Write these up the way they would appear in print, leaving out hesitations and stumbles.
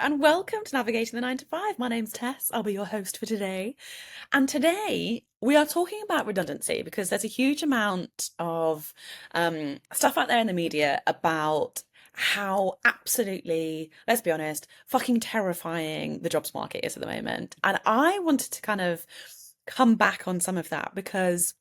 and welcome to Navigating the 9 to 5. My name's Tess. I'll be your host for today. And today we are talking about redundancy because there's a huge amount of stuff out there in the media about how absolutely, let's be honest, fucking terrifying the jobs market is at the moment. And I wanted to kind of come back on some of that because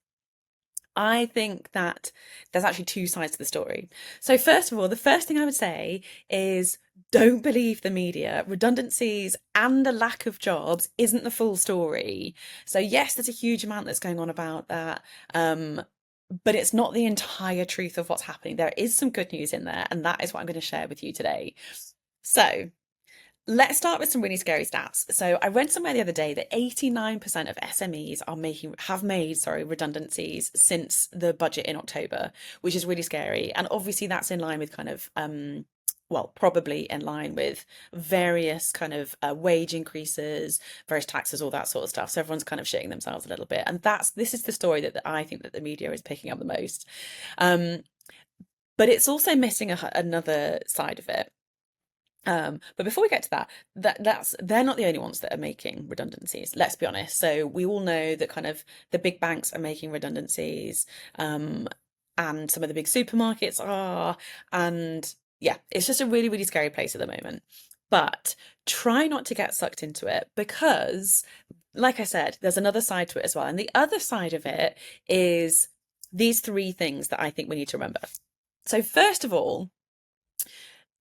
I think that there's actually two sides to the story. So, first of all, the first thing I would say is don't believe the media. Redundancies and a lack of jobs isn't the full story. So, yes, there's a huge amount that's going on about that. Um, but it's not the entire truth of what's happening. There is some good news in there, and that is what I'm going to share with you today. So, let's start with some really scary stats. So I read somewhere the other day that 89% of SMEs have made, sorry, redundancies since the budget in October, which is really scary. And obviously that's in line with kind of well, probably in line with various kind of wage increases, various taxes, all that sort of stuff. So everyone's kind of shitting themselves a little bit. And this is the story that I think that the media is picking up the most. Um, but it's also missing another side of it. But before we get to that's they're not the only ones that are making redundancies. Let's be honest. So we all know that kind of the big banks are making redundancies, and some of the big supermarkets are, and yeah, it's just a really, really scary place at the moment. But try not to get sucked into it because, like I said, there's another side to it as well. And the other side of it is these three things that I think we need to remember. So first of all,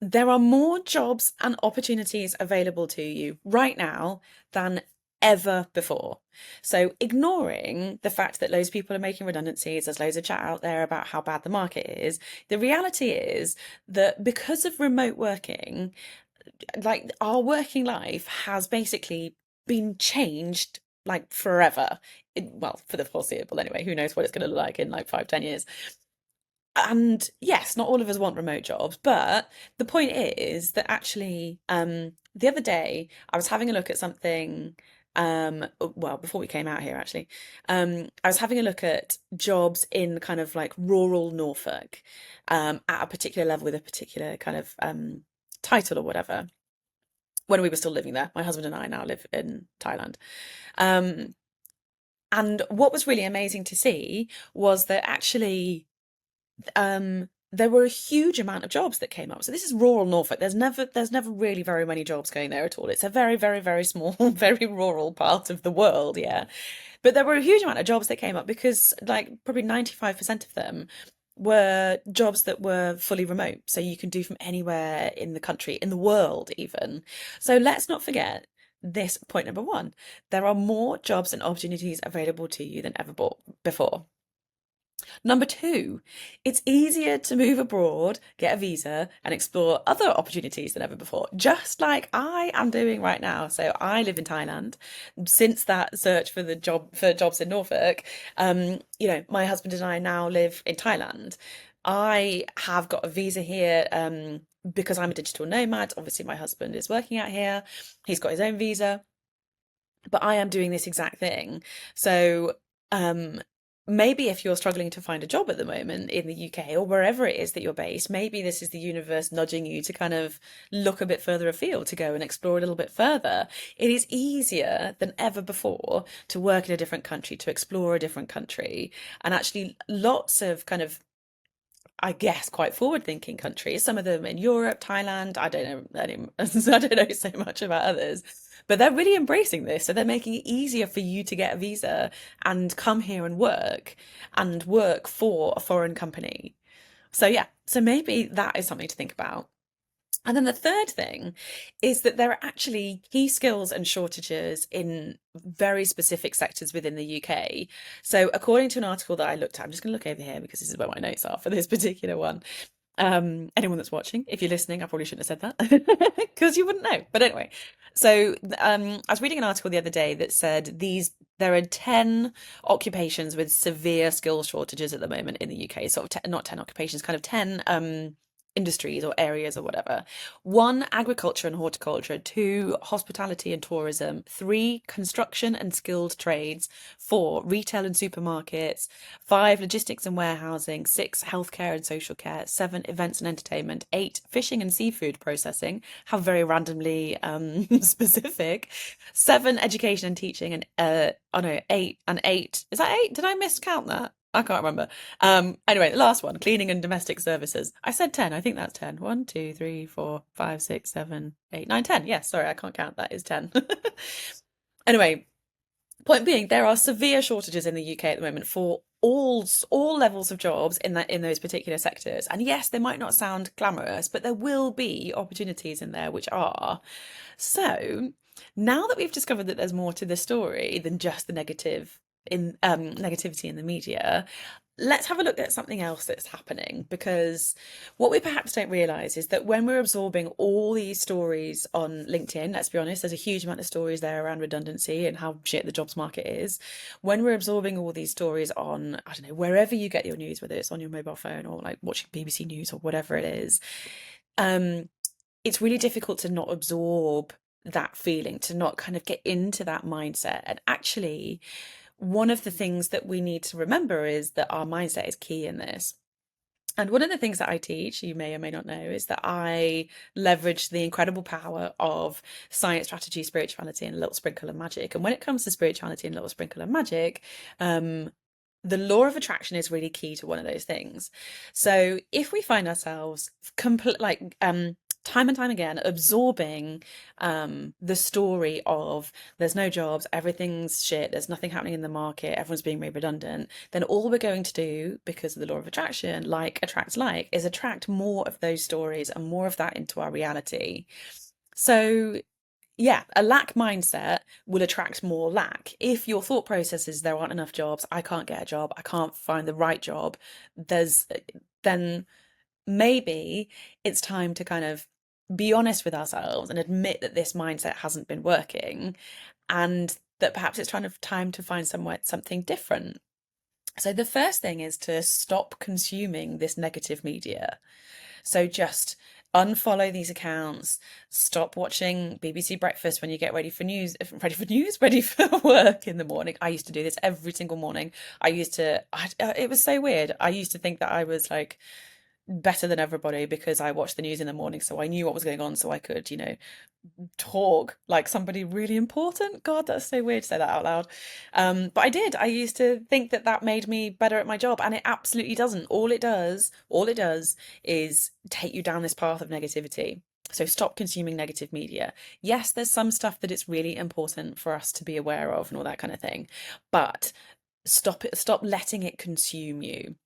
there are more jobs and opportunities available to you right now than ever before. So, ignoring the fact that loads of people are making redundancies, there's loads of chat out there about how bad the market is. The reality is that because of remote working, like our working life has basically been changed like forever. Well, for the foreseeable anyway. Who knows what it's going to look like in like 5, 10 years. And yes, not all of us want remote jobs, but the point is that actually, the other day I was having a look at something. Well, before we came out here, actually, I was having a look at jobs in kind of like rural Norfolk, at a particular level with a particular kind of title or whatever. When we were still living there, my husband and I now live in Thailand. Um, and what was really amazing to see was that actually there were a huge amount of jobs that came up. So this is rural Norfolk. There's never really very many jobs going there at all. It's a very, very, very small, very rural part of the world, yeah. But there were a huge amount of jobs that came up because like probably 95% of them were jobs that were fully remote. So you can do from anywhere in the country, in the world even. So let's not forget this point number one. There are more jobs and opportunities available to you than ever before. Number two, it's easier to move abroad, get a visa, and explore other opportunities than ever before, just like I am doing right now. So I live in Thailand. Since that search for the job for jobs in Norfolk, my husband and I now live in Thailand. I have got a visa here, because I'm a digital nomad. Obviously, my husband is working out here. He's got his own visa, but I am doing this exact thing. So, um, maybe if you're struggling to find a job at the moment in the UK or wherever it is that you're based, maybe this is the universe nudging you to kind of look a bit further afield, to go and explore a little bit further. It is easier than ever before to work in a different country, to explore a different country, and actually lots of kind of, I guess, quite forward-thinking countries. Some of them in Europe, Thailand. I don't know I don't know so much about others, but they're really embracing this. So they're making it easier for you to get a visa and come here and work for a foreign company. So yeah, so maybe that is something to think about. And then the third thing is that there are actually key skills and shortages in very specific sectors within the UK. So, according to an article that I looked at, I'm just going to look over here because this is where my notes are for this particular one. Anyone that's watching, if you're listening, I probably shouldn't have said that because you wouldn't know. But anyway, so I was reading an article the other day that said there are 10 occupations with severe skill shortages at the moment in the UK. Sort of not 10 occupations, kind of 10 industries or areas or whatever. One, agriculture and horticulture. Two, hospitality and tourism. Three, construction and skilled trades. Four, retail and supermarkets. Five, logistics and warehousing. Six, healthcare and social care. Seven, events and entertainment. Eight, fishing and seafood processing. How very randomly specific. Seven, education and teaching. And oh no, eight and eight. Is that eight? Did I miscount that? I can't remember. Anyway, the last one, cleaning and domestic services. I said 10. I think that's 10. 1, 2, 3, 4, 5, 6, 7, 8, 9, 10. Yes, sorry, I can't count. That is 10. Anyway, point being, there are severe shortages in the UK at the moment for all levels of jobs in those particular sectors. And yes, they might not sound glamorous, but there will be opportunities in there which are. So now that we've discovered that there's more to the story than just the negativity in the media, let's have a look at something else that's happening, because what we perhaps don't realize is that when we're absorbing all these stories on LinkedIn, let's be honest, there's a huge amount of stories there around redundancy and how shit the jobs market is. When we're absorbing all these stories on, I don't know, wherever you get your news, whether it's on your mobile phone or like watching BBC News or whatever it is, it's really difficult to not absorb that feeling, to not kind of get into that mindset. And actually, one of the things that we need to remember is that our mindset is key in this. And one of the things that I teach, you may or may not know, is that I leverage the incredible power of science, strategy, spirituality, and a little sprinkle of magic. And when it comes to spirituality and a little sprinkle of magic, the law of attraction is really key to one of those things. So if we find ourselves time and time again absorbing the story of there's no jobs, everything's shit, there's nothing happening in the market, everyone's being made redundant, then all we're going to do, because of the law of attraction, like attracts like, is attract more of those stories and more of that into our reality. So yeah, a lack mindset will attract more lack. If your thought process is there aren't enough jobs, I can't get a job, I can't find the right job, then maybe it's time to kind of be honest with ourselves and admit that this mindset hasn't been working, and that perhaps it's time to find something different. So the first thing is to stop consuming this negative media. So just unfollow these accounts, stop watching BBC Breakfast when you get ready for work in the morning. I used to do this every single morning. It was so weird. I used to think that I was like better than everybody because I watched the news in the morning, so I knew what was going on, so I could, talk like somebody really important. God, that's so weird to say that out loud. But I did. I used to think that that made me better at my job, and it absolutely doesn't. All it does is take you down this path of negativity. So stop consuming negative media. Yes, there's some stuff that it's really important for us to be aware of and all that kind of thing, but stop letting it consume you.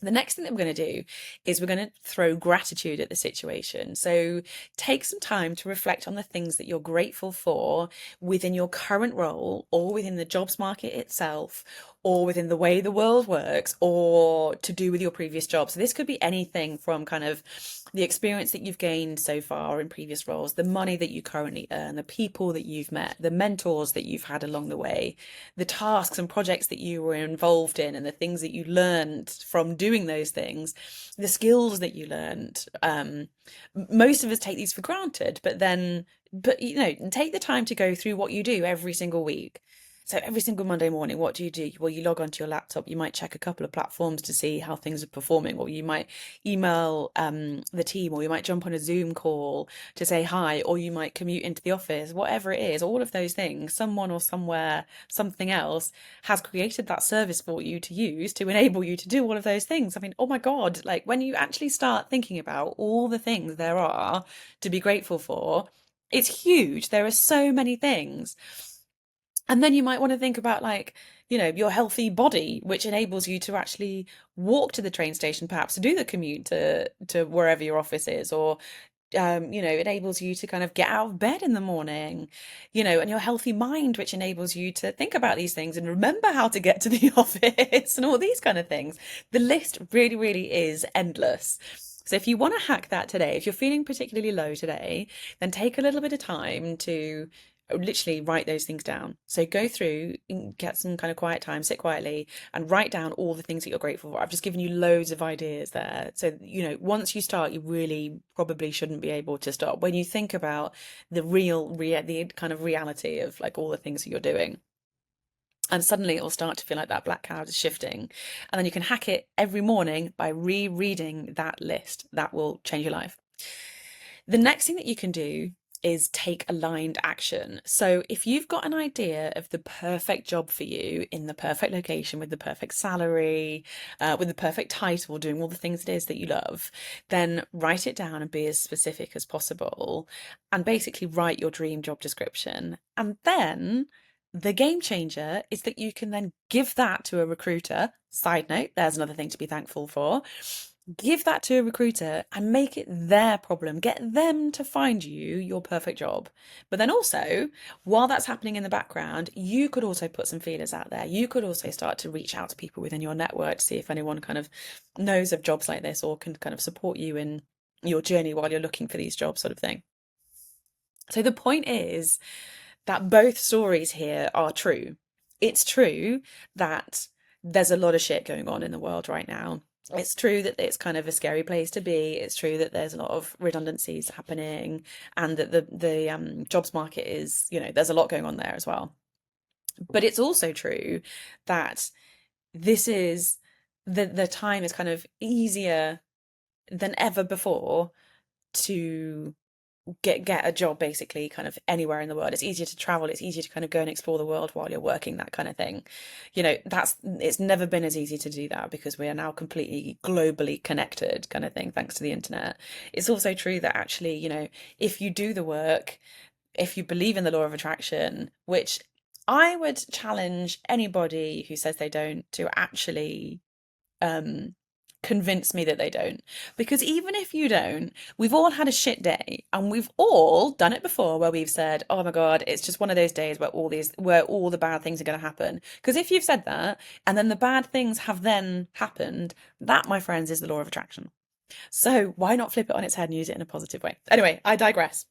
The next thing that we're going to do is we're going to throw gratitude at the situation. So take some time to reflect on the things that you're grateful for within your current role, or within the jobs market itself, or within the way the world works, or to do with your previous job. So this could be anything from kind of the experience that you've gained so far in previous roles, the money that you currently earn, the people that you've met, the mentors that you've had along the way, the tasks and projects that you were involved in, and the things that you learned from doing those things, the skills that you learned. Most of us take these for granted, but take the time to go through what you do every single week. So every single Monday morning, what do? Well, you log onto your laptop, you might check a couple of platforms to see how things are performing, or you might email the team, or you might jump on a Zoom call to say hi, or you might commute into the office, whatever it is, all of those things, someone or somewhere, something else has created that service for you to use to enable you to do all of those things. I mean, oh my God, like when you actually start thinking about all the things there are to be grateful for, it's huge. There are so many things. And then you might want to think about your healthy body, which enables you to actually walk to the train station, perhaps to do the commute to wherever your office is, or enables you to kind of get out of bed in the morning, and your healthy mind, which enables you to think about these things and remember how to get to the office and all these kind of things. The list really, really is endless. So if you want to hack that today, if you're feeling particularly low today, then take a little bit of time to literally write those things down. So go through, get some kind of quiet time, sit quietly, and write down all the things that you're grateful for. I've just given you loads of ideas there. So, once you start, you really probably shouldn't be able to stop when you think about the kind of reality of like all the things that you're doing. And suddenly it will start to feel like that black cloud is shifting. And then you can hack it every morning by rereading that list. That will change your life. The next thing that you can do is take aligned action. So if you've got an idea of the perfect job for you in the perfect location with the perfect salary, with the perfect title, doing all the things it is that you love, then write it down and be as specific as possible and basically write your dream job description. And then the game changer is that you can then give that to a recruiter. Side note, there's another thing to be thankful for. Give that to a recruiter and make it their problem. Get them to find you your perfect job. But then also, while that's happening in the background, you could also put some feelers out there. You could also start to reach out to people within your network to see if anyone kind of knows of jobs like this or can kind of support you in your journey while you're looking for these jobs, sort of thing. So the point is that both stories here are true. It's true that there's a lot of shit going on in the world right now. It's true that it's kind of a scary place to be. It's true that there's a lot of redundancies happening and that the jobs market is, there's a lot going on there as well. But it's also true that this is the time is kind of easier than ever before to get a job basically kind of anywhere in the world. It's easier to travel, it's easier to kind of go and explore the world while you're working, that kind of thing. It's never been as easy to do that because we are now completely globally connected, kind of thing, thanks to the internet. It's also true that actually, if you do the work, if you believe in the law of attraction, which I would challenge anybody who says they don't to actually um convince me that they don't. Because even if you don't, we've all had a shit day and we've all done it before where we've said, oh my God, it's just one of those days where all the bad things are going to happen. Because if you've said that and then the bad things have then happened, that, my friends, is the law of attraction. So why not flip it on its head and use it in a positive way? Anyway, I digress.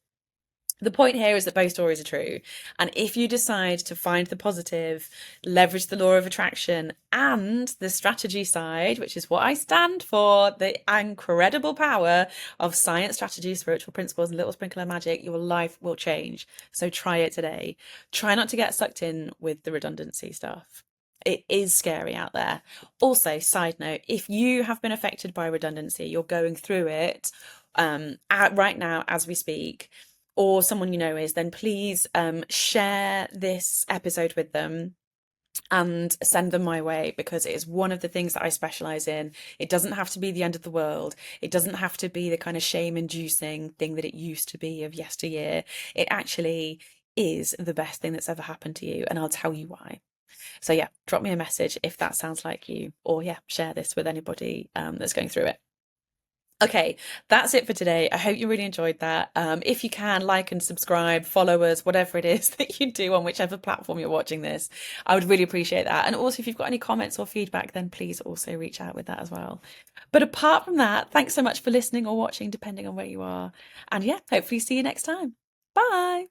The point here is that both stories are true. And if you decide to find the positive, leverage the law of attraction and the strategy side, which is what I stand for, the incredible power of science, strategy, spiritual principles, and little sprinkle of magic, your life will change. So try it today. Try not to get sucked in with the redundancy stuff. It is scary out there. Also, side note, if you have been affected by redundancy, you're going through it right now as we speak, or someone you know is, then please share this episode with them and send them my way because it is one of the things that I specialize in. It doesn't have to be the end of the world. It doesn't have to be the kind of shame-inducing thing that it used to be of yesteryear. It actually is the best thing that's ever happened to you, and I'll tell you why. So yeah, drop me a message if that sounds like you, or yeah, share this with anybody that's going through it. Okay, that's it for today. I hope you really enjoyed that. If you can, like and subscribe, follow us, whatever it is that you do on whichever platform you're watching this. I would really appreciate that. And also, if you've got any comments or feedback, then please also reach out with that as well. But apart from that, thanks so much for listening or watching, depending on where you are. And yeah, hopefully see you next time. Bye.